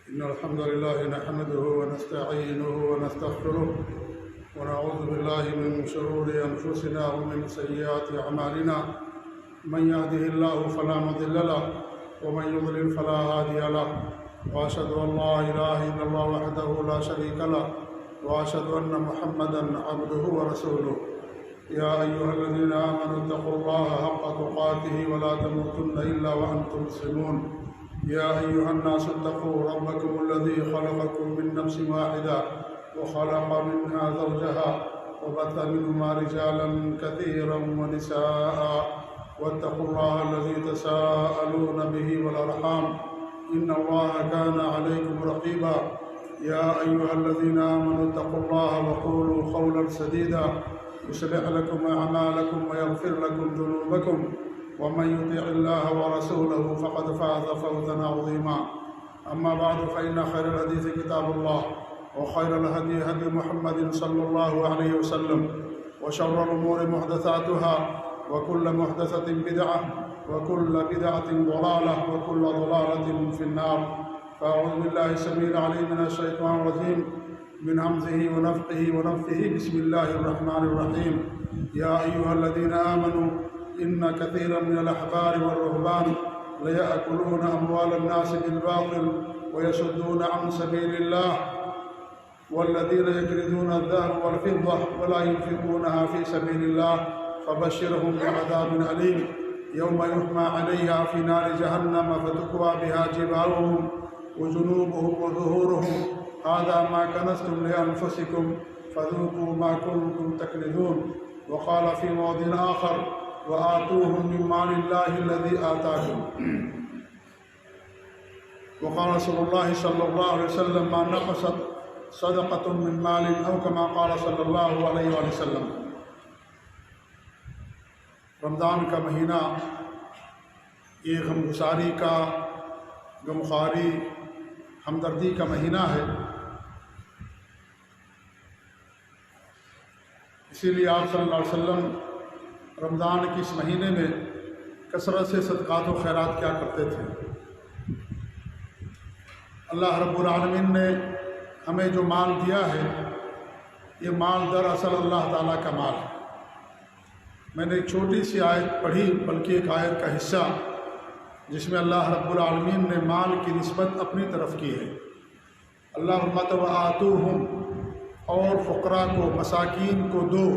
إن الحمد لله نحمده ونستعينه ونستغفره ونعوذ بالله من شرور أنفسنا ومن سيئات أعمالنا من يهده الله فلا مضل له ومن يضلل فلا هادي له وأشهد أن لا إله إلا الله وحده لا شريك له وأشهد أن محمدا عبده ورسوله يا أيها الذين آمنوا اتقوا الله حق تقاته ولا تموتن إلا وأنتم مسلمون يا أيها الناس اتقوا ربكم الذي خلقكم من نفس واحدة وخلق منها زوجها وبث منهما رجالا كثيرا ونساء واتقوا الله الذي تساءلون به والأرحام إن الله كان عليكم رقيبا يا أيها الذين آمنوا اتقوا الله وقولوا قولا سديدا يصلح لكم أعمالكم ويغفر لكم ذنوبكم ومن يطع الله ورسوله فقد فاز فوزا عظيما أما بعد فإن خير الحديث كتاب الله وخير الهدي هدي محمد صلى الله عليه وسلم وشر الأمور محدثاتها وكل محدثة بدعة وكل بدعة ضلالة وكل ضلالة في النار فأعوذ بالله السميع العليم من الشيطان الرجيم من همزه ونفخه ونفثه بسم الله الرحمن الرحيم يا أيها الذين آمنوا إن كثيرا من الأحبار والرهبان ليأكلون أموال الناس بالباطل ويصدون عن سبيل الله والذين يكنزون الذهب والفضة ولا ينفقونها في سبيل الله فبشرهم بعذاب أليم يوم يحمى عليها في نار جهنم فتكوى بها جباههم وجنوبهم وظهورهم هذا ما كنزتم لأنفسكم فذوقوا ما كنتم تكنزون وقال في موضع آخر وآتوهم من مال الله الذي آتاكم وقال رسول الله صلى الله عليه وسلم ما نقصت صدقة من مال أو كما قال صلی اللہ علیہ وآلہ وسلم۔ رمضان کا مہینہ یہ غمگساری کا، غمخواری، ہمدردی کا مہینہ ہے، اسی لیے آپ صلی اللہ علیہ وسلم رمضان کے اس مہینے میں کثرت سے صدقات و خیرات کیا کرتے تھے۔ اللہ رب العالمین نے ہمیں جو مال دیا ہے یہ مال دراصل اللہ تعالیٰ کا مال ہے۔ میں نے ایک چھوٹی سی آیت پڑھی، بلکہ ایک آیت کا حصہ جس میں اللہ رب العالمین نے مال کی نسبت اپنی طرف کی ہے۔ اللہ فرماتا ہے وآتوہم، اور فقراء کو، مساکین کو دو،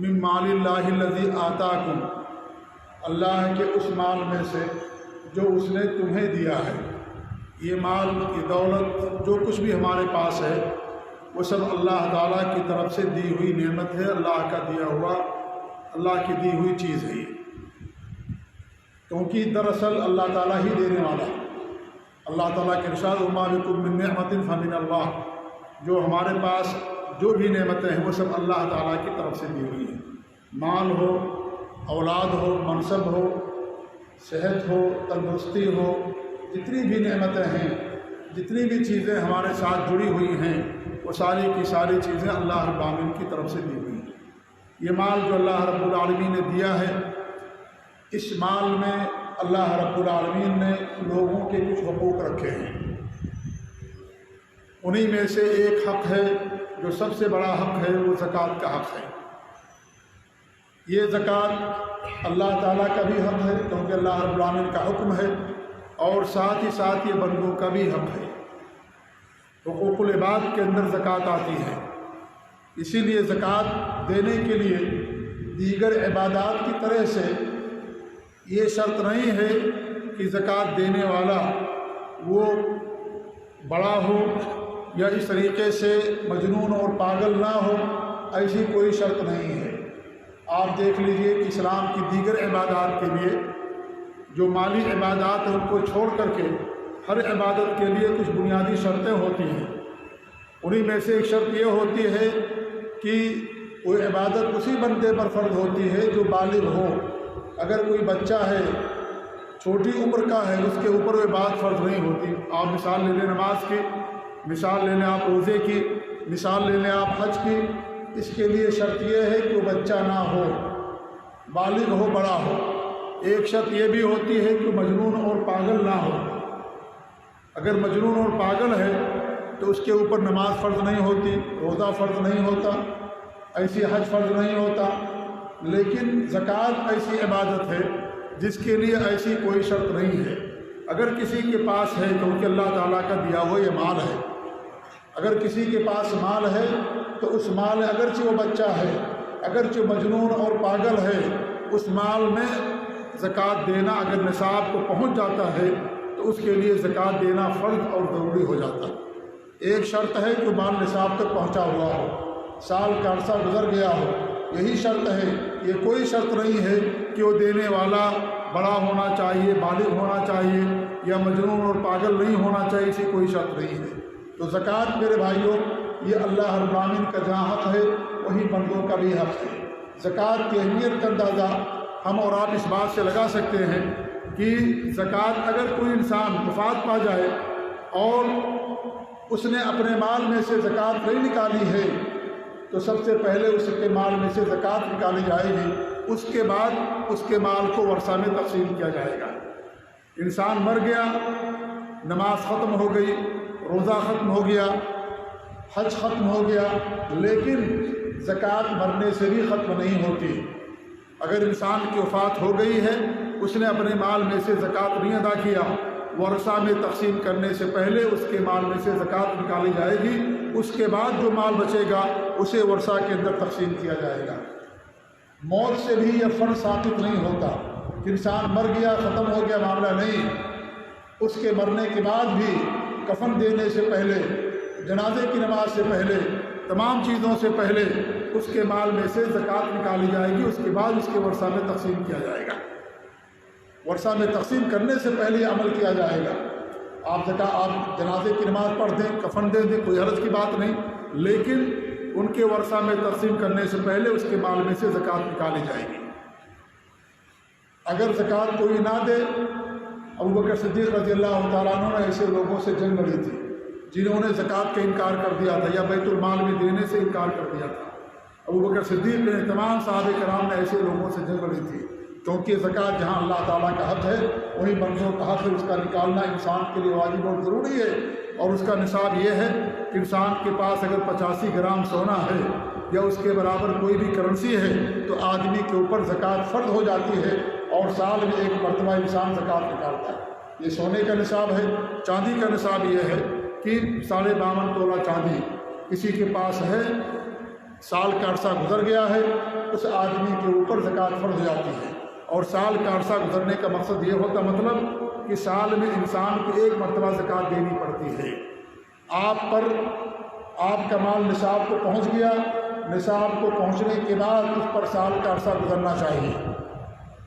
من مال اللہ الذی آتاکم، اللہ کے اس مال میں سے جو اس نے تمہیں دیا ہے۔ یہ مال، یہ دولت، جو کچھ بھی ہمارے پاس ہے وہ سب اللہ تعالیٰ کی طرف سے دی ہوئی نعمت ہے، اللہ کا دیا ہوا، اللہ کی دی ہوئی چیز ہے یہ، کیونکہ دراصل اللہ تعالیٰ ہی دینے والا ہے۔ اللہ تعالیٰ کے ارشاد وما بکم من نعمت فمن اللہ، جو ہمارے پاس جو بھی نعمتیں ہیں وہ سب اللہ تعالیٰ کی طرف سے دی ہوئی ہیں۔ مال ہو، اولاد ہو، منصب ہو، صحت ہو، تندرستی ہو، جتنی بھی نعمتیں ہیں، جتنی بھی چیزیں ہمارے ساتھ جڑی ہوئی ہیں وہ ساری کی ساری چیزیں اللہ رب العالمین کی طرف سے دی ہوئی ہیں۔ یہ مال جو اللہ رب العالمین نے دیا ہے، اس مال میں اللہ رب العالمین نے لوگوں کے کچھ حقوق رکھے ہیں۔ انہی میں سے ایک حق ہے جو سب سے بڑا حق ہے، وہ زکوٰۃ کا حق ہے۔ یہ زکوٰۃ اللہ تعالیٰ کا بھی حق ہے کیونکہ اللہ رب العالمین کا حکم ہے، اور ساتھ ہی ساتھ یہ بندوں کا بھی حق ہے۔ حقوق العباد کے اندر زکوٰۃ آتی ہے، اسی لیے زکوٰۃ دینے کے لیے دیگر عبادات کی طرح سے یہ شرط نہیں ہے کہ زکوٰۃ دینے والا وہ بڑا ہو یا اس طریقے سے مجنون اور پاگل نہ ہو، ایسی کوئی شرط نہیں ہے۔ آپ دیکھ لیجئے کہ اسلام کی دیگر عبادات کے لیے جو مالی عبادات ہیں ان کو چھوڑ کر کے ہر عبادت کے لیے کچھ بنیادی شرطیں ہوتی ہیں۔ انہی میں سے ایک شرط یہ ہوتی ہے کہ وہ عبادت اسی بندے پر فرض ہوتی ہے جو بالغ ہو۔ اگر کوئی بچہ ہے، چھوٹی عمر کا ہے، اس کے اوپر وہ عبادت فرض نہیں ہوتی۔ آپ مثال لے لیں نماز کی، مثال لے لیں آپ روزے کی، مثال لے لیں آپ حج کی۔ اس کے لیے شرط یہ ہے کہ وہ بچہ نہ ہو، بالغ ہو، بڑا ہو۔ ایک شرط یہ بھی ہوتی ہے کہ مجنون اور پاگل نہ ہو۔ اگر مجنون اور پاگل ہے تو اس کے اوپر نماز فرض نہیں ہوتی، روزہ فرض نہیں ہوتا، ایسی حج فرض نہیں ہوتا۔ لیکن زکوٰۃ ایسی عبادت ہے جس کے لیے ایسی کوئی شرط نہیں ہے۔ اگر کسی کے پاس ہے کیونکہ اللہ تعالیٰ کا دیا ہوا یہ مال ہے، اگر کسی کے پاس مال ہے تو اس مال اگرچہ وہ بچہ ہے، اگرچہ مجنون اور پاگل ہے، اس مال میں زکوٰۃ دینا اگر نصاب کو پہنچ جاتا ہے تو اس کے لیے زکوٰۃ دینا فرض اور ضروری ہو جاتا ہے۔ ایک شرط ہے کہ مال نصاب تک پہنچا ہوا ہو، سال کا عرصہ گزر گیا ہو، یہی شرط ہے۔ یہ کوئی شرط نہیں ہے کہ وہ دینے والا بڑا ہونا چاہیے، بالغ ہونا چاہیے، یا مجنون اور پاگل نہیں ہونا چاہیے، اسی کوئی شرط نہیں ہے۔ تو زکوٰۃ میرے بھائیوں یہ اللہ رب العالمین کا جہاں حق ہے وہی بندوں کا بھی حق ہے۔ زکوٰۃ کی اہمیت کا اندازہ ہم اور آپ اس بات سے لگا سکتے ہیں کہ زکوٰۃ اگر کوئی انسان وفات پا جائے اور اس نے اپنے مال میں سے زکوٰۃ نہیں نکالی ہے تو سب سے پہلے اس کے مال میں سے زکوٰۃ نکالی جائے گی، اس کے بعد اس کے مال کو ورثہ میں تقسیم کیا جائے گا۔ انسان مر گیا، نماز ختم ہو گئی، روزہ ختم ہو گیا، حج ختم ہو گیا، لیکن زکوٰۃ مرنے سے بھی ختم نہیں ہوتی۔ اگر انسان کی وفات ہو گئی ہے، اس نے اپنے مال میں سے زکوٰۃ نہیں ادا کیا، ورثہ میں تقسیم کرنے سے پہلے اس کے مال میں سے زکوٰۃ نکالی جائے گی، اس کے بعد جو مال بچے گا اسے ورثہ کے اندر تقسیم کیا جائے گا۔ موت سے بھی یہ فرض ثابت نہیں ہوتا کہ انسان مر گیا ختم ہو گیا معاملہ، نہیں۔ اس کے مرنے کے بعد بھی کفن دینے سے پہلے، جنازے کی نماز سے پہلے، تمام چیزوں سے پہلے اس کے مال میں سے زکوٰۃ نکالی جائے گی، اس کے بعد اس کے ورثہ میں تقسیم کیا جائے گا۔ ورثہ میں تقسیم کرنے سے پہلے عمل کیا جائے گا۔ آپ جنازے کی نماز پڑھ دیں، کفن دے دیں، کوئی حرج کی بات نہیں، لیکن ان کے ورثہ میں تقسیم کرنے سے پہلے اس کے مال میں سے زکوٰۃ نکالی جائے گی۔ اگر زکوٰۃ کوئی نہ دے، ابوبکر صدیق رضی اللہ تعالیٰ عنہ نے ایسے لوگوں سے جنگ لڑی تھی جنہوں نے زکوٰۃ کا انکار کر دیا تھا یا بیت المال میں دینے سے انکار کر دیا تھا۔ ابوبکر صدیق نے، تمام صحابہ کرام نے ایسے لوگوں سے جنگ لڑی تھی، کیونکہ زکوٰۃ جہاں اللہ تعالیٰ کا حق ہے وہی بندوں کا حق ہے، اس کا نکالنا انسان کے لیے واجب اور ضروری ہے۔ اور اس کا نصاب یہ ہے کہ انسان کے پاس اگر 85 گرام سونا ہے یا اس کے برابر کوئی بھی کرنسی ہے تو آدمی کے اوپر زکوٰۃ فرض ہو جاتی ہے، اور سال میں ایک مرتبہ انسان زکوٰۃ نکالتا ہے۔ یہ سونے کا نصاب ہے۔ چاندی کا نصاب یہ ہے کہ 52.5 تولہ چاندی کسی کے پاس ہے، سال کا عرصہ گزر گیا ہے، اس آدمی کے اوپر زکوٰۃ فرض ہو جاتی ہے۔ اور سال کا عرصہ گزرنے کا مقصد یہ ہوتا مطلب کہ سال میں انسان کو ایک مرتبہ زکوٰۃ دینی پڑتی ہے۔ آپ کا مال نصاب کو پہنچ گیا، نصاب کو پہنچنے کے بعد اس پر سال کا عرصہ گزرنا چاہیے۔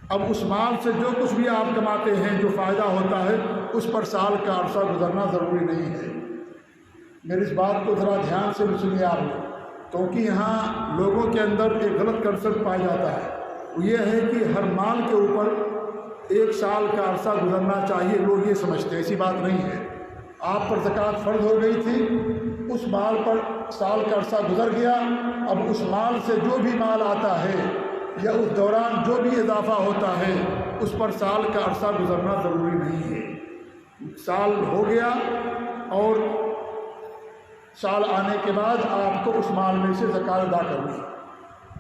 اب اس مال سے جو کچھ بھی آپ کماتے ہیں، جو فائدہ ہوتا ہے، اس پر سال کا عرصہ گزرنا ضروری نہیں ہے۔ میری اس بات کو ذرا دھیان سے بھی سنیے آپ لوگ، کیونکہ یہاں لوگوں کے اندر ایک غلط کنسپٹ پایا جاتا ہے، وہ یہ ہے کہ ہر مال کے اوپر 1 سال کا عرصہ گزرنا چاہیے، لوگ یہ سمجھتے ہیں، ایسی بات نہیں ہے۔ آپ پر زکوٰۃ فرض ہو گئی تھی، اس مال پر سال کا عرصہ گزر گیا، اب اس مال سے جو بھی مال آتا ہے یا اس دوران جو بھی اضافہ ہوتا ہے اس پر سال کا عرصہ گزرنا ضروری نہیں ہے۔ سال ہو گیا اور سال آنے کے بعد آپ کو اس مال میں سے زکوٰۃ ادا کرنی ہے۔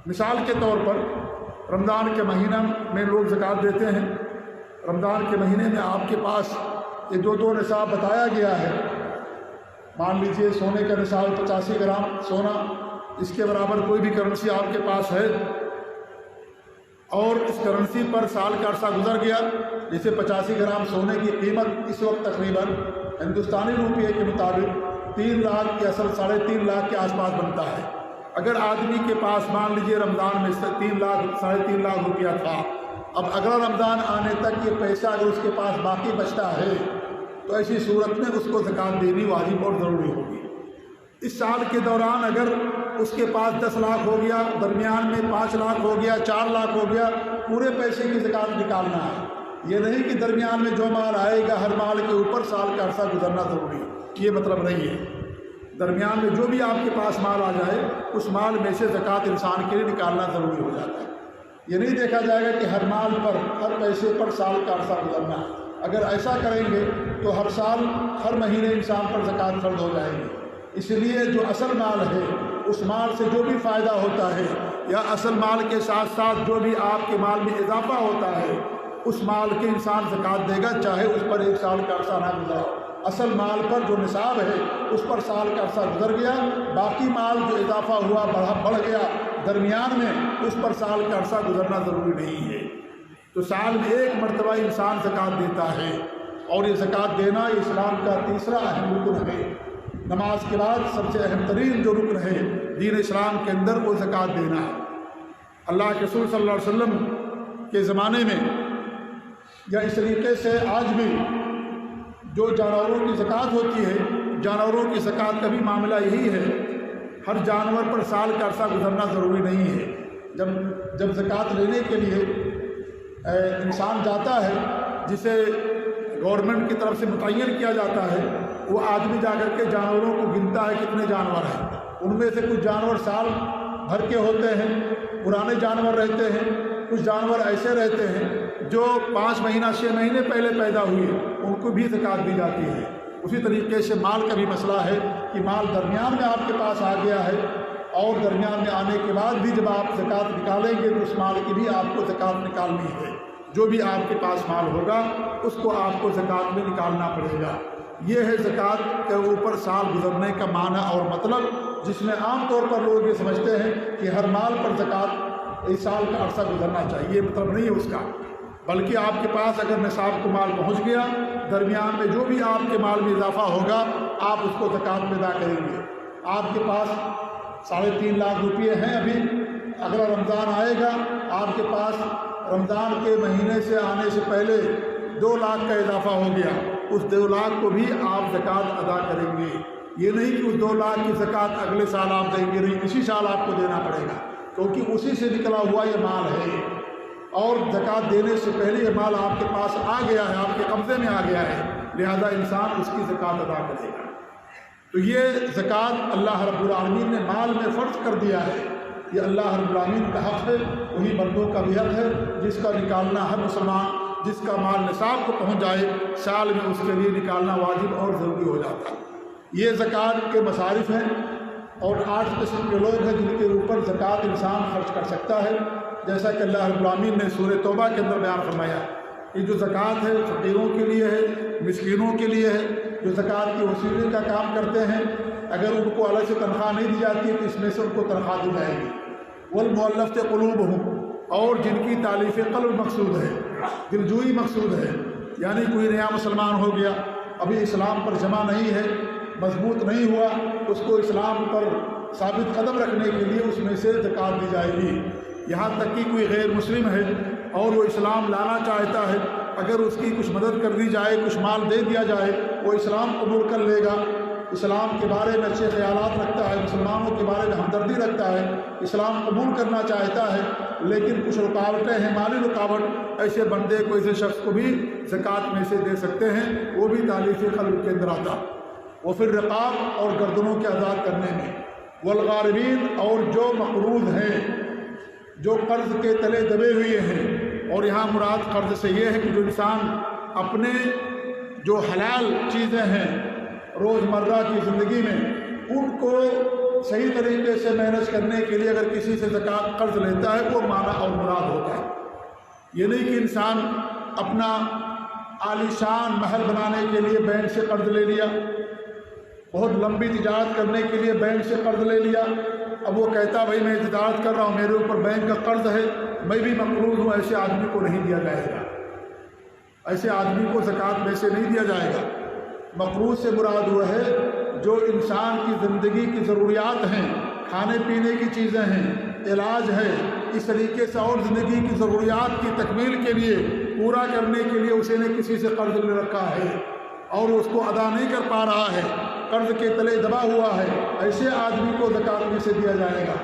مثال کے طور پر رمضان کے مہینہ میں لوگ زکوٰۃ دیتے ہیں۔ رمضان کے مہینے میں آپ کے پاس یہ دو نصاب بتایا گیا ہے، مان لیجئے سونے کا نصاب 85 گرام سونا، اس کے برابر کوئی بھی کرنسی آپ کے پاس ہے، اور اس کرنسی پر سال کا عرصہ گزر گیا، جیسے 85 گرام سونے کی قیمت اس وقت تقریباً ہندوستانی روپیے کے مطابق 3 لاکھ کے اصل 3.5 لاکھ کے آس پاس بنتا ہے۔ اگر آدمی کے پاس مان لیجئے رمضان میں 3 لاکھ 3.5 لاکھ روپیہ تھا، اب اگلا رمضان آنے تک یہ پیسہ اگر اس کے پاس باقی بچتا ہے تو ایسی صورت میں اس کو زکوٰۃ دینی واجب اور ضروری ہوگی۔ اس سال کے دوران اگر اس کے پاس 10 لاکھ ہو گیا، درمیان میں 5 لاکھ ہو گیا، 4 لاکھ ہو گیا، پورے پیسے کی زکوٰۃ نکالنا ہے۔ یہ نہیں کہ درمیان میں جو مال آئے گا ہر مال کے اوپر سال کا عرصہ گزرنا ضروری ہے، یہ مطلب نہیں ہے۔ درمیان میں جو بھی آپ کے پاس مال آ جائے اس مال میں سے زکوٰۃ انسان کے لیے نکالنا ضروری ہو جاتا ہے۔ یہ نہیں دیکھا جائے گا کہ ہر مال پر، ہر پیسے پر سال کا عرصہ گزرنا ہے۔ اگر ایسا کریں گے تو ہر سال ہر مہینے انسان پر زکوٰۃ فرض ہو جائے گی۔ اس لیے جو اصل مال ہے اس مال سے جو بھی فائدہ ہوتا ہے یا اصل مال کے ساتھ ساتھ جو بھی آپ کے مال میں اضافہ ہوتا ہے اس مال کے انسان زکوٰۃ دے گا، چاہے اس پر 1 سال کا عرصہ نہ گزرا۔ اصل مال پر جو نصاب ہے اس پر سال کا عرصہ گزر گیا، باقی مال جو اضافہ ہوا بڑھ گیا درمیان میں، اس پر سال کا عرصہ گزرنا ضروری نہیں ہے۔ تو سال میں 1 مرتبہ انسان زکوٰۃ دیتا ہے، اور یہ زکوٰۃ دینا اسلام کا تیسرا اہم رکن ہے۔ نماز کے بعد سب سے اہم ترین جو رکن ہے دین اسلام کے اندر وہ زکوٰۃ دینا ہے۔ اللہ کے رسول صلی اللہ علیہ وسلم کے زمانے میں یا اس طریقے سے آج بھی جو جانوروں کی زکوٰۃ ہوتی ہے، جانوروں کی زکوٰۃ کا بھی معاملہ یہی ہے۔ ہر جانور پر سال کا عرصہ گزرنا ضروری نہیں ہے۔ جب زکوٰۃ لینے کے لیے انسان جاتا ہے، جسے گورنمنٹ کی طرف سے متعین کیا جاتا ہے، وہ آدمی جا کر کے جانوروں کو گنتا ہے کتنے جانور ہیں۔ ان میں سے کچھ جانور سال بھر کے ہوتے ہیں، پرانے جانور رہتے ہیں، کچھ جانور ایسے رہتے ہیں جو 5 مہینہ 6 مہینے پہلے پیدا ہوئے، ان کو بھی زکوٰۃ دی جاتی ہے۔ اسی طریقے سے مال کا بھی مسئلہ ہے کہ مال درمیان میں آپ کے پاس آ گیا ہے، اور درمیان میں آنے کے بعد بھی جب آپ زکوٰۃ نکالیں گے تو اس مال کی بھی آپ کو زکوٰۃ نکالنی ہے۔ جو بھی آپ کے پاس مال ہوگا اس کو آپ کو زکوٰۃ میں نکالنا پڑے گا۔ یہ ہے زکوٰۃ کے اوپر سال گزرنے کا معنی اور مطلب، جس میں عام طور پر لوگ یہ سمجھتے ہیں کہ ہر مال پر زکوٰۃ 1 سال کا عرصہ گزرنا چاہیے۔ یہ مطلب نہیں ہے اس کا، بلکہ آپ کے پاس اگر نصاب کو مال پہنچ گیا، درمیان میں جو بھی آپ کے مال میں اضافہ ہوگا آپ اس کو زکوٰۃ میں ادا کریں گے۔ آپ کے پاس 3.5 لاکھ روپئے ہیں ابھی، اگلا رمضان آئے گا، آپ کے پاس رمضان کے مہینے سے آنے سے پہلے 2 لاکھ کا اضافہ ہو گیا، اس 2 لاکھ کو بھی آپ زکوٰۃ ادا کریں گے۔ یہ نہیں کہ اس 2 لاکھ کی زکوٰۃ اگلے سال آپ دیں گے، نہیں، اسی سال آپ کو دینا پڑے گا، کیونکہ اسی سے نکلا ہوا یہ مال ہے، اور زکوٰۃ دینے سے پہلے یہ مال آپ کے پاس آ گیا ہے، آپ کے قبضے میں آ گیا ہے، لہذا انسان اس کی زکوٰۃ ادا کرے گا۔ تو یہ زکوٰۃ اللہ رب العالمین نے مال میں فرض کر دیا ہے۔ یہ اللہ رب العالمین کا حق ہے، وہی بندوں کا بھی حق ہے، جس کا نکالنا ہر مسلمان، جس کا مال نصاب کو پہنچ جائے، سال میں اس کے لیے نکالنا واجب اور ضروری ہو جاتا ہے۔ یہ زکوٰۃ کے مصارف ہیں، اور 8 قسم کے لوگ ہیں جن کے اوپر زکوٰۃ انسان خرچ کر سکتا ہے، جیسا کہ اللہ رب العالمین نے سورہ توبہ کے اندر بیان فرمایا کہ جو زکوٰۃ ہے فقیروں کے لیے ہے، مسکینوں کے لیے ہے، جو زکوٰۃ کے وصولی کا کام کرتے ہیں، اگر ان کو الگ سے تنخواہ نہیں دی جاتی ہے تو اس میں سے ان کو تنخواہ دی جائے گی۔ والمؤلفۃ قلوبہم، اور جن کی تالیف قلب مقصود ہے، دلجوئی مقصود ہے، یعنی کوئی نیا مسلمان ہو گیا، ابھی اسلام پر جمع نہیں ہے، مضبوط نہیں ہوا، اس کو اسلام پر ثابت قدم رکھنے کے لیے اس میں سے زکوٰۃ دی جائے گی۔ یہاں تک کہ کوئی غیر مسلم ہے اور وہ اسلام لانا چاہتا ہے، اگر اس کی کچھ مدد کر دی جائے، کچھ مال دے دیا جائے، وہ اسلام قبول کر لے گا، اسلام کے بارے میں اچھے خیالات رکھتا ہے، مسلمانوں کے بارے میں ہمدردی رکھتا ہے، اسلام قبول کرنا چاہتا ہے، لیکن کچھ رکاوٹیں ہیں، مالی رکاوٹ، ایسے بندے کو، ایسے شخص کو بھی زکوٰۃ میں سے دے سکتے ہیں، وہ بھی تالیف قلب کے اندر آتا۔ وہ پھر رقاب اور گردنوں کے آزاد کرنے میں، والغارمین، اور جو مقروض ہیں، جو قرض کے تلے دبے ہوئے ہیں، اور یہاں مراد قرض سے یہ ہے کہ جو انسان اپنے جو حلال چیزیں ہیں روزمرہ کی زندگی میں، ان کو صحیح طریقے سے مینج کرنے کے لیے اگر کسی سے زکوٰۃ قرض لیتا ہے، وہ معنی اور مراد ہوتا ہے۔ یہ نہیں کہ انسان اپنا عالیشان محل بنانے کے لیے بینک سے قرض لے لیا، بہت لمبی تجارت کرنے کے لیے بینک سے قرض لے لیا، اب وہ کہتا بھائی میں تجارت کر رہا ہوں، میرے اوپر بینک کا قرض ہے، میں بھی مقروض ہوں، ایسے آدمی کو نہیں دیا جائے گا، ایسے آدمی کو زکوٰۃ میں سے نہیں دیا جائے گا۔ مقروض سے مراد وہ ہے جو انسان کی زندگی کی ضروریات ہیں، کھانے پینے کی چیزیں ہیں، علاج ہے، اس طریقے سے اور زندگی کی ضروریات کی تکمیل کے لیے، پورا کرنے کے لیے اسے نے کسی سے قرض لے رکھا ہے اور اس کو ادا نہیں کر پا رہا ہے، قرض کے تلے دبا ہوا ہے، ایسے آدمی کو زکوٰۃ میں سے دیا جائے گا۔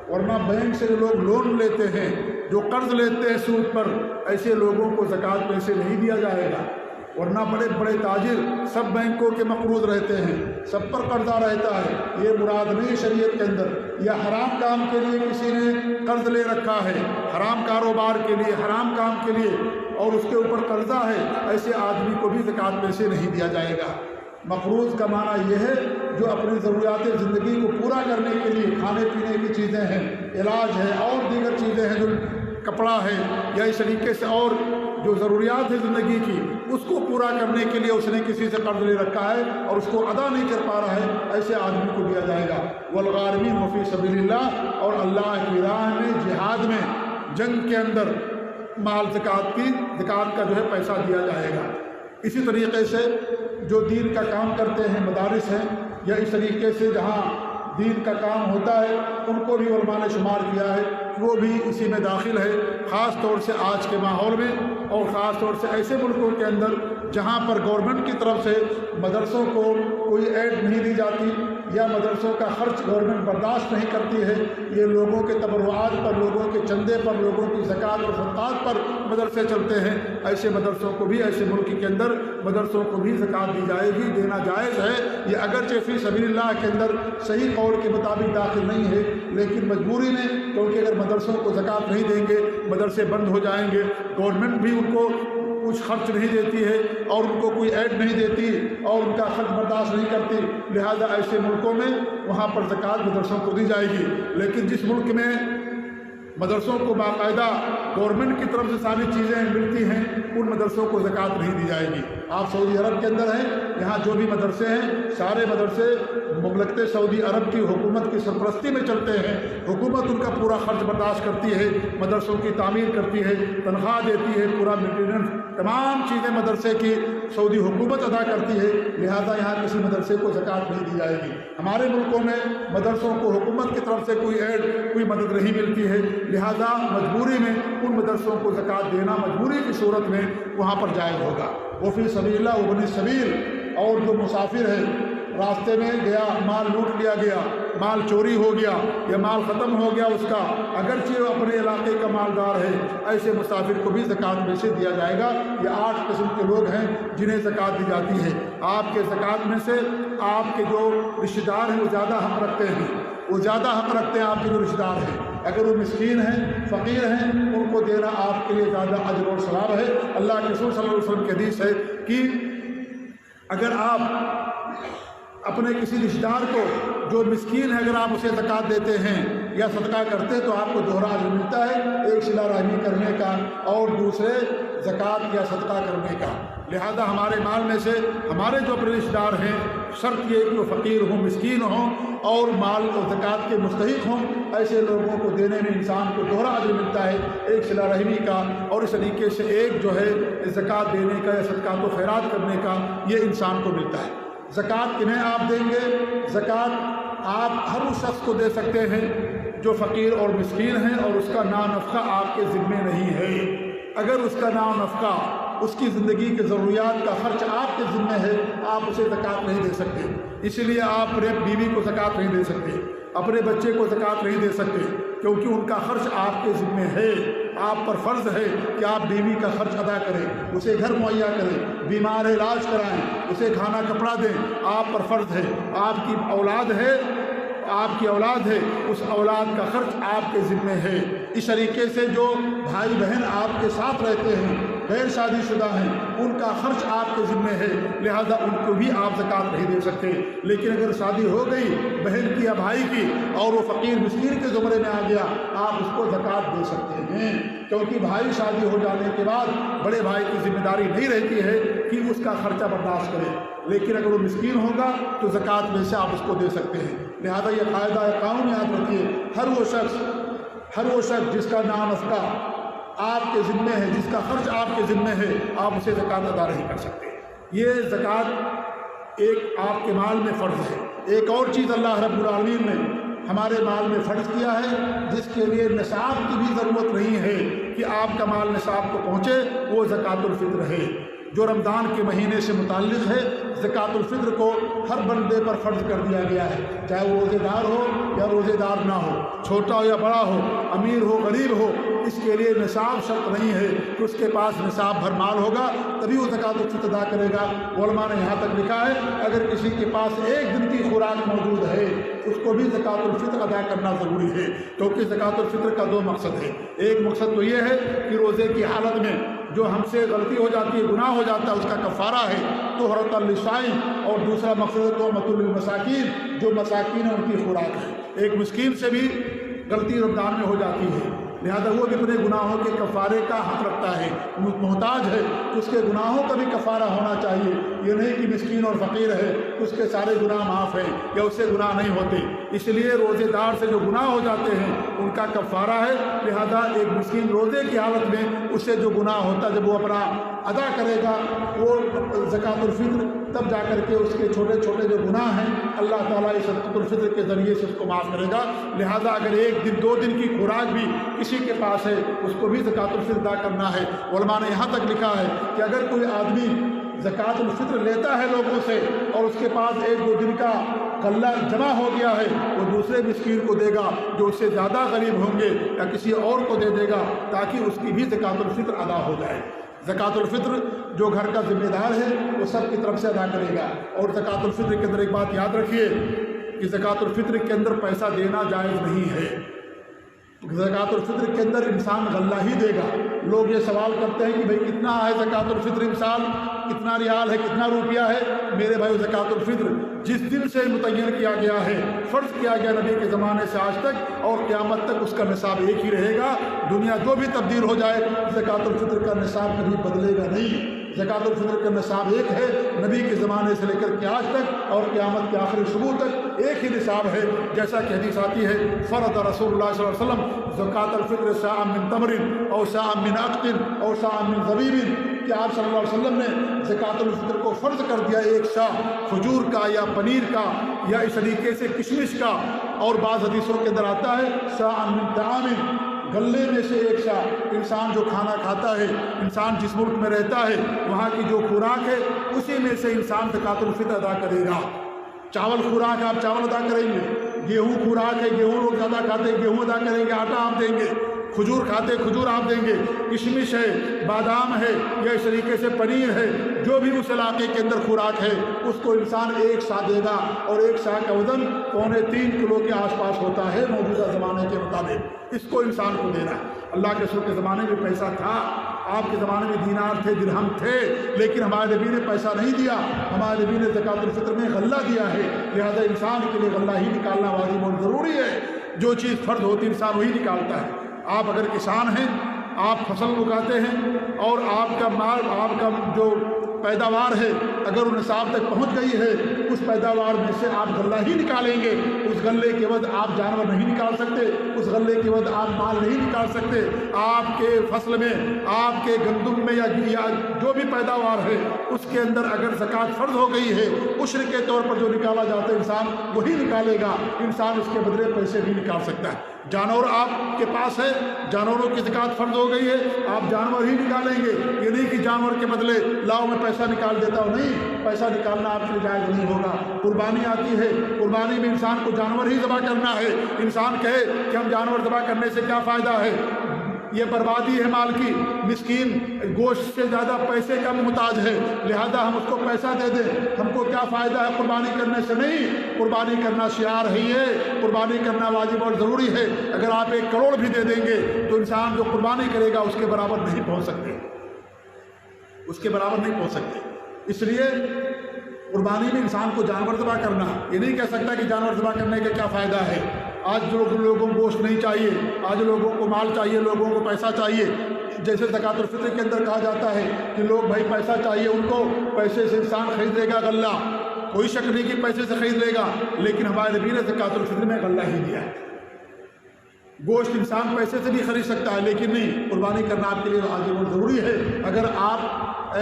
ورنہ بینک سے جو لوگ لون لیتے ہیں، جو قرض لیتے ہیں سود پر، ایسے لوگوں کو زکوٰۃ میں سے نہیں دیا جائے گا۔ ورنہ بڑے بڑے تاجر سب بینکوں کے مقروض رہتے ہیں، سب پر قرضہ رہتا ہے، یہ مراد نہیں شریعت کے اندر۔ یا حرام کام کے لیے کسی نے قرض لے رکھا ہے، حرام کاروبار کے لیے، حرام کام کے لیے، اور اس کے اوپر قرضہ ہے، ایسے آدمی کو بھی زکوٰۃ میں سے نہیں دیا جائے گا۔ مقروض کا معنی یہ ہے جو اپنی ضروریات زندگی کو پورا کرنے کے لیے کھانے پینے کی چیزیں ہیں، علاج ہے اور دیگر چیزیں ہیں، جو کپڑا ہے یا اس طریقے سے اور جو ضروریات ہے زندگی کی، اس کو پورا کرنے کے لیے اس نے کسی سے قرض لے رکھا ہے اور اس کو ادا نہیں کر پا رہا ہے، ایسے آدمی کو دیا جائے گا۔ والغارمین فی سبیل اللہ، اور اللہ کی راہ میں جہاد میں جنگ کے اندر مال زکوٰۃ کا جو ہے پیسہ دیا جائے گا۔ اسی طریقے سے جو دین کا کام کرتے ہیں، مدارس ہیں یا اس طریقے سے جہاں دین کا کام ہوتا ہے، ان کو بھی علماء نے شمار کیا ہے، وہ بھی اسی میں داخل ہے، خاص طور سے آج کے ماحول میں اور خاص طور سے ایسے ملکوں کے اندر جہاں پر گورنمنٹ کی طرف سے مدرسوں کو کوئی ایڈ نہیں دی جاتی یا مدرسوں کا خرچ گورنمنٹ برداشت نہیں کرتی ہے، یہ لوگوں کے تبرعات پر، لوگوں کے چندے پر، لوگوں کی زکوٰۃ اور صدقات پر مدرسے چلتے ہیں، ایسے مدرسوں کو بھی، ایسے ملک کے اندر مدرسوں کو بھی زکوٰۃ دی جائے گی، دینا جائز ہے۔ یہ اگرچہ فی سبیل اللہ کے اندر صحیح قول کے مطابق داخل نہیں ہے، لیکن مجبوری میں، کیونکہ اگر مدرسوں کو زکوٰۃ نہیں دیں گے، مدرسے بند ہو جائیں گے، گورنمنٹ بھی ان کو کچھ خرچ نہیں دیتی ہے اور ان کو کوئی ایڈ نہیں دیتی اور ان کا خرچ برداشت نہیں کرتی، لہذا ایسے ملکوں میں وہاں پر زکوٰۃ مدرسوں کو دی جائے گی۔ لیکن جس ملک میں مدرسوں کو باقاعدہ گورنمنٹ کی طرف سے ساری چیزیں ملتی ہیں، ان مدرسوں کو زکوٰۃ نہیں دی جائے گی۔ آپ سعودی عرب کے اندر ہیں، یہاں جو بھی مدرسے ہیں، سارے مدرسے مملکت سعودی عرب کی حکومت کی سرپرستی میں چلتے ہیں، حکومت ان کا پورا خرچ برداشت کرتی ہے، مدرسوں کی تعمیر کرتی ہے، تنخواہ دیتی ہے، پورا مینٹیننس، تمام چیزیں مدرسے کی سعودی حکومت ادا کرتی ہے، لہذا یہاں کسی مدرسے کو زکوٰۃ نہیں دی جائے گی۔ ہمارے ملکوں میں مدرسوں کو حکومت کی طرف سے کوئی ایڈ، کوئی مدد نہیں ملتی ہے، لہذا مجبوری میں ان مدرسوں کو زکوٰۃ دینا مجبوری کی صورت میں وہاں پر جائز ہوگا۔ وہ فی سبیل اللہ وابن السبیل، اور جو مسافر ہے، راستے میں گیا، مال لوٹ لیا گیا، مال چوری ہو گیا یا مال ختم ہو گیا اس کا، اگرچہ وہ اپنے علاقے کا مالدار ہے، ایسے مسافر کو بھی زکوٰۃ میں سے دیا جائے گا۔ یہ 8 قسم کے لوگ ہیں جنہیں زکوٰۃ دی جاتی ہے۔ آپ کے زکوٰۃ میں سے آپ کے جو رشتہ دار ہیں وہ زیادہ حق رکھتے ہیں، وہ زیادہ حق رکھتے ہیں آپ کے جو رشتہ دار ہیں، اگر وہ مسکین ہیں، فقیر ہیں، ان کو دینا آپ کے لیے زیادہ اجر اور ثواب ہے۔ اللہ کے رسول صلی اللہ علیہ وسلم کی حدیث ہے کہ اگر آپ اپنے کسی رشتہ دار کو جو مسکین ہے، اگر آپ اسے زکوٰۃ دیتے ہیں یا صدقہ کرتے ہیں تو آپ کو دوہرا اجر ملتا ہے، ایک صلہ رحمی کرنے کا اور دوسرے زکوٰۃ یا صدقہ کرنے کا۔ لہذا ہمارے مال میں سے ہمارے جو اپنے رشتہ دار ہیں، شرط یہ کہ وہ فقیر ہوں، مسکین ہوں اور مال و زکوٰۃ کے مستحق ہوں، ایسے لوگوں کو دینے میں انسان کو دوہرا اجر ملتا ہے، ایک صلہ رحمی کا اور اس طریقے سے ایک جو ہے زکوٰۃ دینے کا یا صدقات و خیرات کرنے کا، یہ انسان کو ملتا ہے۔ زکوٰۃ کنہیں آپ دیں گے؟ زکوٰۃ آپ ہر اس شخص کو دے سکتے ہیں جو فقیر اور مسکین ہیں اور اس کا نام نفقہ آپ کے ذمے نہیں ہے۔ اگر اس کا نام نفقہ، اس کی زندگی کے ضروریات کا خرچ آپ کے ذمے ہے، آپ اسے زکوٰۃ نہیں دے سکتے، اسی لیے آپ اپنے بیوی کو زکوٰۃ نہیں دے سکتے، اپنے بچے کو زکوٰۃ نہیں دے سکتے، کیونکہ ان کا خرچ آپ کے ذمے ہے۔ آپ پر فرض ہے کہ آپ بیوی کا خرچ ادا کریں، اسے گھر مہیا کریں، بیمار ہے علاج کرائیں، اسے کھانا کپڑا دیں، آپ پر فرض ہے۔ آپ کی اولاد ہے، آپ کی اولاد ہے، اس اولاد کا خرچ آپ کے ذمے ہے۔ اس طریقے سے جو بھائی بہن آپ کے ساتھ رہتے ہیں، غیر شادی شدہ ہیں، ان کا خرچ آپ کے ذمے ہے، لہذا ان کو بھی آپ زکوٰۃ نہیں دے سکتے۔ لیکن اگر شادی ہو گئی بہن کی یا بھائی کی اور وہ فقیر مسکین کے زمرے میں آ گیا، آپ اس کو زکوٰۃ دے سکتے ہیں، کیونکہ بھائی شادی ہو جانے کے بعد بڑے بھائی کی ذمہ داری نہیں رہتی ہے کہ اس کا خرچہ برداشت کرے، لیکن اگر وہ مسکین ہوگا تو زکوٰۃ میں سے آپ اس کو دے سکتے ہیں۔ لہذا یہ قاعدہ قانون یاد رکھیے، ہر وہ شخص جس کا نام نفقہ آپ کے ذمے ہے، جس کا خرچ آپ کے ذمے ہے، آپ اسے زکوٰۃ ادا نہیں کر سکتے۔ یہ زکوٰۃ ایک آپ کے مال میں فرض ہے۔ ایک اور چیز اللہ رب العالمین نے ہمارے مال میں فرض کیا ہے، جس کے لیے نصاب کی بھی ضرورت نہیں ہے کہ آپ کا مال نصاب کو پہنچے، وہ زکوٰۃ الفطر ہے، جو رمضان کے مہینے سے متعلق ہے۔ زکوٰۃ الفطر کو ہر بندے پر فرض کر دیا گیا ہے، چاہے وہ روزے دار ہو یا روزے دار نہ ہو، چھوٹا ہو یا بڑا ہو، امیر ہو غریب ہو، اس کے لیے نصاب شرط نہیں ہے کہ اس کے پاس نصاب بھر مال ہوگا تبھی وہ زکوٰۃ الفطر ادا کرے گا۔ علماء نے یہاں تک لکھا ہے اگر کسی کے پاس ایک دن کی خوراک موجود ہے اس کو بھی زکوٰۃ الفطر ادا کرنا ضروری ہے، کیونکہ زکوٰۃ الفطر کا 2 مقصد ہے۔ ایک مقصد تو یہ ہے کہ روزے کی حالت میں جو ہم سے غلطی ہو جاتی ہے، گناہ ہو جاتا ہے، اس کا کفارہ ہے طہرۃ للصائم، اور دوسرا مقصد طعمۃ للمساکین، جو مساکین ہیں ان کی خوراک ہے۔ ایک مسکین سے بھی غلطی رمضان میں ہو جاتی ہے، لہذا وہ بھی اپنے گناہوں کے کفارے کا حق رکھتا ہے، محتاج ہے تو اس کے گناہوں کا بھی کفارہ ہونا چاہیے۔ یہ نہیں کہ مسکین اور فقیر ہے تو اس کے سارے گناہ معاف ہیں یا اس سے گناہ نہیں ہوتے، اس لیے روزے دار سے جو گناہ ہو جاتے ہیں ان کا کفارہ ہے۔ لہذا ایک مسکین روزے کی حالت میں اس سے جو گناہ ہوتا ہے جب وہ اپنا ادا کرے گا، وہ زکوٰۃ الفطر، تب جا کر کے اس کے چھوٹے چھوٹے جو گناہ ہیں اللہ تعالیٰ اس زکوٰۃ الفطر کے ذریعے سے اس کو معاف کرے گا۔ لہذا اگر ایک دن 2 دن کی خوراک بھی کسی کے پاس ہے اس کو بھی زکوٰۃ الفطر ادا کرنا ہے۔ علماء نے یہاں تک لکھا ہے کہ اگر کوئی آدمی زکوٰۃ الفطر لیتا ہے لوگوں سے اور اس کے پاس 1-2 دن کا غلہ جمع ہو گیا ہے، وہ دوسرے مسکین کو دے گا جو اس سے زیادہ غریب ہوں گے، یا کسی اور کو دے دے گا تاکہ اس کی بھی زکوٰۃ الفطر ادا ہو جائے۔ زکوٰۃ الفطر جو گھر کا ذمہ دار ہے وہ سب کی طرف سے ادا کرے گا۔ اور زکوٰۃ الفطر کے اندر ایک بات یاد رکھیے کہ زکوٰۃ الفطر کے اندر پیسہ دینا جائز نہیں ہے۔ زکوٰۃ الفطر کے اندر انسان غلہ ہی دے گا۔ لوگ یہ سوال کرتے ہیں کہ بھئی کتنا ہے زکوٰۃ الفطر انسان، کتنا ریال ہے، کتنا روپیہ ہے؟ میرے بھائی زکوٰۃ الفطر جس دن سے متعین کیا گیا ہے، فرض کیا گیا نبی کے زمانے سے آج تک اور قیامت تک، اس کا نصاب ایک ہی رہے گا۔ دنیا جو بھی تبدیل ہو جائے زکوٰۃ الفطر کا نصاب کبھی بدلے گا نہیں۔ زکوٰۃ الفطر کا نصاب ایک ہے، نبی کے زمانے سے لے کر کے آج تک اور قیامت کے آخری صبح تک ایک ہی نصاب ہے۔ جیسا کہ حدیث آتی ہے فرض رسول اللہ صلی اللہ علیہ وسلم زکوٰۃ الفطر صاع من تمر او صاع من عقد او صاع من زبیب، کہ آپ صلی اللہ علیہ وسلم نے زکوٰۃ الفطر کو فرض کر دیا 1 صاع کھجور کا یا پنیر کا یا اس طریقے سے کشمش کا، اور بعض حدیثوں کے اندر آتا ہے صاع من طعام، غلے میں سے 1 صاع۔ انسان جو کھانا کھاتا ہے، انسان جس ملک میں رہتا ہے وہاں کی جو خوراک ہے اسی میں سے انسان زکوٰۃ الفطر ادا کرے گا۔ چاول خوراک ہے، آپ چاول ادا کریں گے۔ گیہوں خوراک ہے، گیہوں لوگ زیادہ کھاتے ہیں، گیہوں ادا کریں گے، آٹا آپ دیں گے۔ کھجور کھاتے، کھجور آپ دیں گے۔ کشمش ہے، بادام ہے، یا اس طریقے سے پنیر ہے، جو بھی اس علاقے کے اندر خوراک ہے اس کو انسان 1 صاع دے گا، اور 1 صاع کا وزن 2.25 کلو کے آس پاس ہوتا ہے موجودہ زمانے کے مطابق۔ اس کو انسان کو دینا ہے۔ اللہ کے رسول کے زمانے میں پیسہ تھا، آپ کے زمانے میں دینار تھے، درہم تھے، لیکن ہمارے نبی نے پیسہ نہیں دیا، ہمارے نبی نے زکوٰۃ الفطر میں غلہ دیا ہے۔ لہذا انسان کے لیے غلہ ہی نکالنا واجب اور ضروری ہے۔ جو چیز فرض ہوتی انسان وہی نکالتا ہے۔ آپ اگر کسان ہیں، آپ فصل اگاتے ہیں اور آپ کا مال، آپ کا جو پیداوار ہے اگر وہ نصاب تک پہنچ گئی ہے، اس پیداوار میں سے آپ غلہ ہی نکالیں گے۔ اس غلے کے بعد آپ جانور نہیں نکال سکتے، اس غلے کے بعد آپ مال نہیں نکال سکتے۔ آپ کے فصل میں، آپ کے گندم میں یا جو بھی پیداوار ہے اس کے اندر اگر زکوٰۃ فرض ہو گئی ہے، عشر کے طور پر جو نکالا جاتا ہے انسان وہی نکالے گا۔ انسان اس کے بدلے پیسے بھی نکال سکتا ہے۔ جانور آپ کے پاس ہے، جانوروں کی زکوٰۃ فرض ہو گئی ہے، آپ جانور ہی نکالیں گے۔ یہ نہیں کہ جانور کے بدلے لاؤ میں پیسہ نکال دیتا ہوں، نہیں، پیسہ نکالنا آپ کے لیے جائز نہیں ہوگا۔ قربانی آتی ہے، قربانی میں انسان کو جانور ہی ذبح کرنا ہے۔ انسان کہے کہ ہم جانور ذبح کرنے سے کیا فائدہ ہے، یہ بربادی ہے مال کی۔ مسکین گوشت سے زیادہ پیسے کا محتاج ہے، لہذا ہم اس کو پیسہ دے دیں، ہم کو کیا فائدہ ہے قربانی کرنے سے؟ نہیں، قربانی کرنا شعار ہے، یہ قربانی کرنا واجب اور ضروری ہے۔ اگر آپ 1 کروڑ بھی دے دیں گے تو انسان جو قربانی کرے گا اس کے برابر نہیں پہنچ سکتے، اس کے برابر نہیں پہنچ سکتے۔ اس لیے قربانی میں انسان کو جانور ذبح کرنا، یہ نہیں کہہ سکتا کہ جانور ذبح کرنے کا کیا فائدہ ہے۔ آج لوگوں کو گوشت نہیں چاہیے، آج لوگوں کو مال چاہیے، لوگوں کو پیسہ چاہیے۔ جیسے زکوٰۃ الفطر کے اندر کہا جاتا ہے کہ لوگ بھائی پیسہ چاہیے ان کو، پیسے سے انسان خرید لے گا غلہ، کوئی شک نہیں کہ پیسے سے خرید لے گا، لیکن ہمارے نبی نے زکوٰۃ الفطر میں غلہ ہی دیا ہے۔ گوشت انسان پیسے سے بھی خرید سکتا ہے، لیکن نہیں، قربانی کرنا آپ کے لیے واجب اور ضروری ہے۔ اگر آپ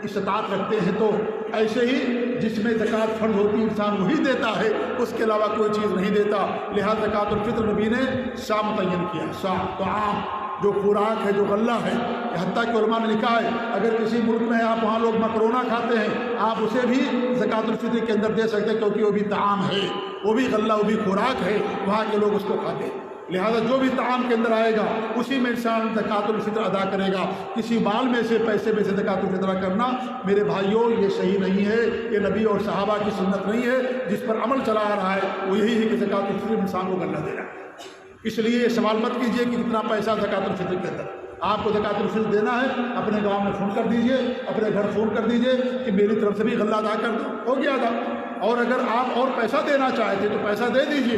استطاعت رکھتے ہیں تو ایسے ہی جس میں زکوٰۃ فرض ہوتی انسان وہی دیتا ہے، اس کے علاوہ کوئی چیز نہیں دیتا۔ لہذا زکوٰۃ الفطر نبی نے صاع متعین کیا، صاع طعام، جو خوراک ہے، جو غلہ ہے۔ حتیٰ کہ علماء نے لکھا ہے اگر کسی ملک میں آپ وہاں لوگ مکرونہ کھاتے ہیں، آپ اسے بھی زکوٰۃ الفطر کے اندر دے سکتے ہیں، کیونکہ وہ بھی طعام ہے، وہ بھی غلہ، وہ بھی خوراک ہے، وہاں کے لوگ اس کو کھاتے ہیں۔ لہذا جو بھی طعام کے اندر آئے گا اسی میں انسان زکوٰۃ الفطر ادا کرے گا۔ کسی مال میں سے، پیسے میں سے زکوٰۃ الفطر کرنا میرے بھائیوں یہ صحیح نہیں ہے، یہ نبی اور صحابہ کی سنت نہیں ہے۔ جس پر عمل چلا آ رہا ہے وہ یہی ہے کہ زکوٰۃ الفطر انسان کو غلہ دینا۔ اس لیے یہ سوال مت کیجیے کہ کتنا پیسہ زکوٰۃ الفطر کے اندر، آپ کو زکوٰۃ الفطر دینا ہے، اپنے گاؤں میں فون کر دیجئے، اپنے گھر فون کر دیجئے کہ میری طرف سے بھی غلہ ادا کر دو، ہو گیا ادا۔ اور اگر آپ اور پیسہ دینا چاہتے تو پیسہ دے دیجئے،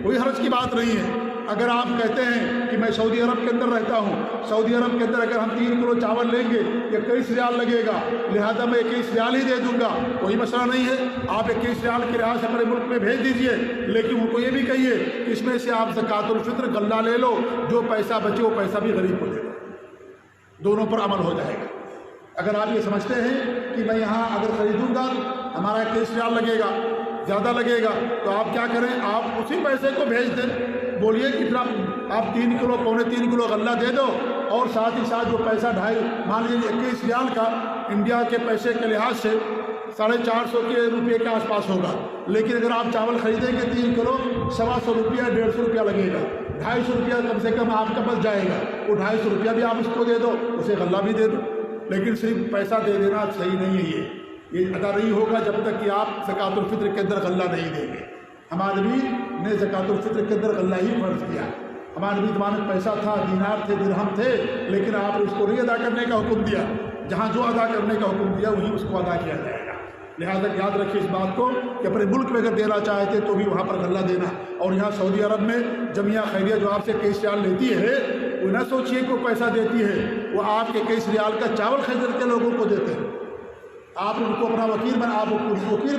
کوئی حرج کی بات نہیں ہے۔ اگر آپ کہتے ہیں کہ میں سعودی عرب کے اندر رہتا ہوں، سعودی عرب کے اندر اگر ہم 3 کلو چاول لیں گے 21 ریال لگے گا، لہذا میں 21 ریال ہی دے دوں گا، کوئی مسئلہ نہیں ہے۔ آپ 21 ریال کی رعایت اپنے ملک میں بھیج دیجئے، لیکن ان کو یہ بھی کہیے کہ اس میں سے آپ زکوٰۃ الفطر غلہ لے لو، جو پیسہ بچے وہ پیسہ بھی غریب کو دے دو، دونوں پر عمل ہو جائے گا۔ اگر آپ یہ سمجھتے ہیں کہ میں یہاں اگر خریدوں گا ہمارا 21 ریال لگے گا، زیادہ لگے گا، تو آپ کیا کریں، آپ اسی پیسے کو بھیج دیں، بولیے کتنا آپ 3 کلو پونے 3 کلو غلہ دے دو، اور ساتھ ہی ساتھ جو پیسہ مان لیجیے 21 ریال کا انڈیا کے پیسے کے لحاظ سے 450 کے روپے کے آس پاس ہوگا، لیکن اگر آپ چاول خریدیں گے 3 کلو 125 روپیہ 150 روپیہ لگے گا، 250 روپیہ کم سے کم آپ کا بچ جائے گا، وہ 250 روپیہ بھی آپ اس کو دے دو، اسے غلہ بھی دے دو۔ لیکن صرف پیسہ دے دینا صحیح نہیں ہے، یہ ادا نہیں ہوگا جب تک کہ آپ زکوٰۃ الفطر کے اندر غلہ نہیں دیں گے۔ ہمارے نبی نے زکوٰۃ الفطر کے اندر غلہ ہی فرض کیا۔ ہمارے نبی زمانے میں پیسہ تھا، دینار تھے، درہم تھے، لیکن آپ نے اس کو نہیں ادا کرنے کا حکم دیا، جہاں جو ادا کرنے کا حکم دیا وہی اس کو ادا کیا جائے گا۔ لہٰذا یاد رکھیے اس بات کو کہ اپنے ملک میں اگر دینا چاہتے تو بھی وہاں پر غلہ دینا، اور یہاں سعودی عرب میں جمعیہ خیریہ جو آپ سے 21 ریال لیتی ہے، وہ نہ سوچیے کہ وہ پیسہ دیتی ہے، وہ آپ کے 21 ریال کا چاول خرید کے لوگوں کو دیتے ہیں۔ آپ نے ان کو اپنا وکیل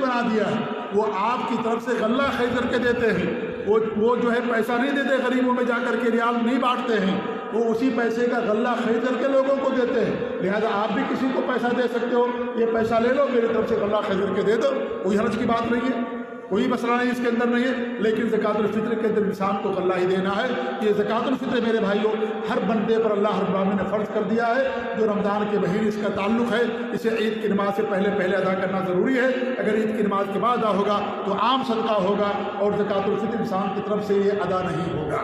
بنا دیا ہے، وہ آپ کی طرف سے غلہ خرید کر کے دیتے ہیں، وہ جو ہے پیسہ نہیں دیتے، غریبوں میں جا کر کے ریال نہیں بانٹتے ہیں، وہ اسی پیسے کا غلہ خرید کر کے لوگوں کو دیتے ہیں۔ لہذا آپ بھی کسی کو پیسہ دے سکتے ہو، یہ پیسہ لے لو میری طرف سے غلہ خرید کر کے دے دو، کوئی حرج کی بات نہیں ہے، کوئی مسئلہ نہیں اس کے اندر نہیں ہے۔ لیکن زکوٰۃ الفطر کے اندر انسان کو غلہ ہی دینا ہے۔ یہ زکوٰۃ الفطر میرے بھائیوں ہر بندے پر اللہ رب العالمین نے فرض کر دیا ہے، جو رمضان کے مہینے اس کا تعلق ہے، اسے عید کی نماز سے پہلے ادا کرنا ضروری ہے۔ اگر عید کی نماز کے بعد ادا ہوگا تو عام صدقہ ہوگا، اور زکوٰۃ الفطر انسان کی طرف سے یہ ادا نہیں ہوگا۔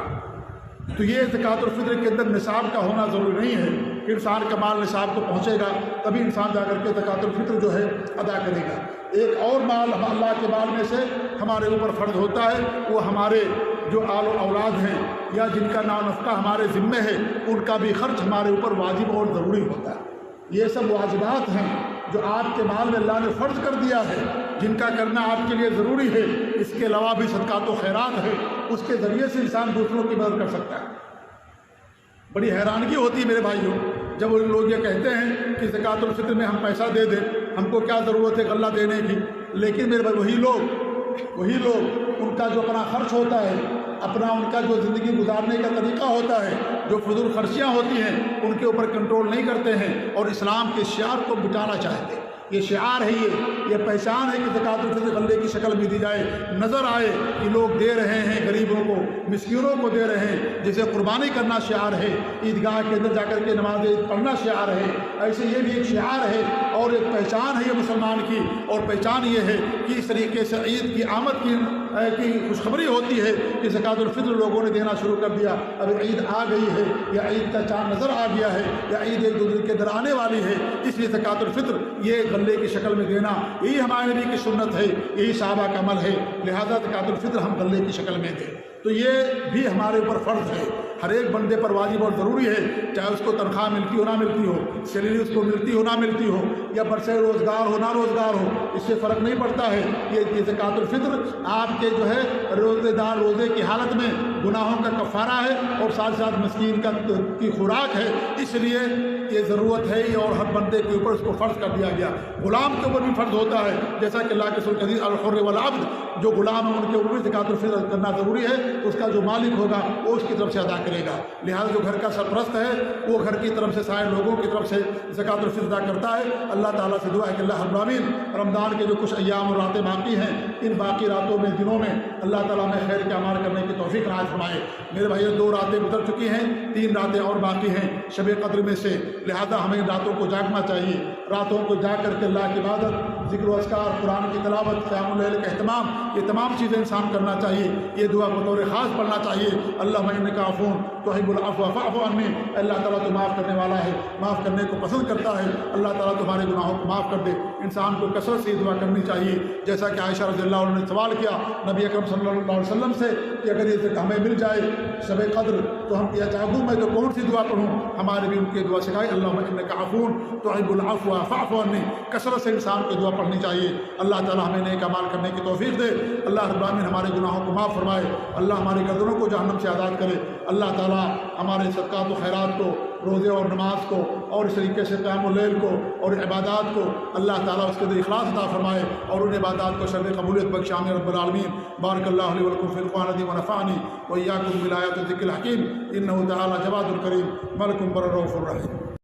تو یہ زکوٰۃ الفطر کے اندر نصاب کا ہونا ضروری نہیں ہے کہ انسان کا مال نصاب کو پہنچے گا تبھی انسان جا کر کے زکوٰۃ الفطر جو ہے ادا کرے گا۔ ایک اور مال اللہ کے مال میں سے ہمارے اوپر فرض ہوتا ہے، وہ ہمارے جو آل و اولاد ہیں یا جن کا نام نفقہ ہمارے ذمے ہے، ان کا بھی خرچ ہمارے اوپر واجب اور ضروری ہوتا ہے۔ یہ سب واجبات ہیں جو آپ کے مال میں اللہ نے فرض کر دیا ہے، جن کا کرنا آپ کے لیے ضروری ہے۔ اس کے علاوہ بھی صدقات و خیرات ہے، اس کے ذریعے سے انسان دوسروں کی مدد کر سکتا ہے۔ بڑی حیرانگی ہوتی ہے میرے بھائیوں جب ان لوگ یہ کہتے ہیں کہ زکوٰۃ الفطر میں ہم پیسہ دے دیں، ہم کو کیا ضرورت ہے غلہ دینے کی، لیکن میرے بھائی وہی لوگ ان کا جو اپنا خرچ ہوتا ہے، اپنا ان کا جو زندگی گزارنے کا طریقہ ہوتا ہے، جو فضول خرچیاں ہوتی ہیں، ان کے اوپر کنٹرول نہیں کرتے ہیں اور اسلام کے شعار کو مٹانا چاہتے ہیں۔ یہ شعار ہے، یہ پہچان ہے کہ زکوٰۃ الفطر غلے کی شکل میں دی جائے، نظر آئے کہ لوگ دے رہے ہیں، غریبوں کو، مسکینوں کو دے رہے ہیں۔ جسے قربانی کرنا شعار ہے، عیدگاہ کے اندر جا کر کے نماز پڑھنا شعار ہے، ایسے یہ بھی ایک شعار ہے اور ایک پہچان ہے یہ مسلمان کی، اور پہچان یہ ہے کہ اس طریقے سے عید کی آمد کی خوشخبری ہوتی ہے کہ زکوٰۃ الفطر لوگوں نے دینا شروع کر دیا۔ اب عید آ گئی ہے یا عید کا چاند نظر آ گیا ہے یا عید ایک دو دن کے اندر آنے والی ہے، اس لیے زکوٰۃ الفطر یہ غلے کی شکل میں دینا، یہی ہمارے نبی کی سنت ہے، یہی صحابہ کا عمل ہے، لہذا زکوٰۃ الفطر ہم غلے کی شکل میں دیں۔ تو یہ بھی ہمارے اوپر فرض ہے، ہر ایک بندے پر واجب اور ضروری ہے، چاہے اس کو تنخواہ ملتی ہو نہ ملتی ہو، سیلری اس کو ملتی ہو نہ ملتی ہو، یا برسے روزگار ہو نہ روزگار ہو، اس سے فرق نہیں پڑتا ہے۔ یہ زکوٰۃ الفطر آپ کے جو ہے روزے کی حالت میں گناہوں کا کفارہ ہے اور ساتھ ساتھ مسکین کی خوراک ہے، اس لیے یہ ضرورت ہے اور ہر بندے کے اوپر اس کو فرض کر دیا گیا۔ غلام کے اوپر بھی فرض ہوتا ہے، جیسا کہ اللہ کے رسول حدیث الحر والعبد، جو غلام ہیں ان کے اوپر بھی زکوٰۃ الفطر کرنا ضروری ہے، اس کا جو مالک ہوگا وہ اس کی طرف سے ادا کرے گا۔ لہٰذا جو گھر کا سرپرست ہے وہ گھر کی طرف سے سارے لوگوں کی طرف سے زکوٰۃ الفطر ادا کرتا ہے۔ اللہ تعالیٰ سے دعا ہے کہ اللہ رب العالمین رمضان کے جو کچھ ایام اور راتیں باقی ہیں، ان باقی راتوں میں دنوں میں اللہ تعالیٰ میں خیر کے اعمال کرنے کی توفیق عنایت فرمائے۔ میرے بھائیو 2 راتیں گزر چکی ہیں، 3 راتیں اور باقی ہیں شب قدر میں سے، لہذا ہمیں راتوں کو جاگنا چاہیے، راتوں کو جاگ کر کے اللہ کی عبادت، ذکر و اذکار، قرآن کی تلاوت، قیام اللیل کا اہتمام، یہ تمام چیزیں انسان کرنا چاہیے۔ یہ دعا بطور خاص پڑھنا چاہیے، اللہم انک عفو تحب العفو فاعف عني، اللہ تعالیٰ تو معاف کرنے والا ہے، معاف کرنے کو پسند کرتا ہے، اللہ تعالیٰ تمہارے گناہوں کو معاف کر دے۔ انسان کو کثرت سے دعا کرنی چاہیے، جیسا کہ عائشہ رضی اللہ عنہ نے سوال کیا نبی اکرم صلی اللہ علیہ وسلم سے کہ اگر یہ ہمیں مل جائے شب قدر تو ہم کیا چاہوں میں تو کون سی دعا پڑھوں؟ ہمارے بھی ان کی دعا سکھائی، اللہم انک عفو تحب العفو فاعف عني۔ کثرت سے انسان کی دعا پڑھنی چاہیے۔ اللہ تعالیٰ ہمیں نیک اعمال کرنے کی توفیق دے، اللہ رب العالمین ہمارے گناہوں کو معاف فرمائے، اللہ ہماری گردنوں کو جہنم سے آزاد کرے، اللہ تعالیٰ ہمارے صدقات و خیرات کو، روزے اور نماز کو، اور اس طریقے سے قیام اللیل کو اور عبادات کو اللہ تعالیٰ اس کے اندر اخلاص عطا فرمائے، اور ان عبادات کو شرف قبولیت بخش آمین رب العالمین۔ بارک اللہ لی ولکم فی القرآن العظیم ونفعنی وإیاکم بالآیات والذکر الحکیم، انہ تعالیٰ جواد الکریم ملک بر رؤوف الرحیم۔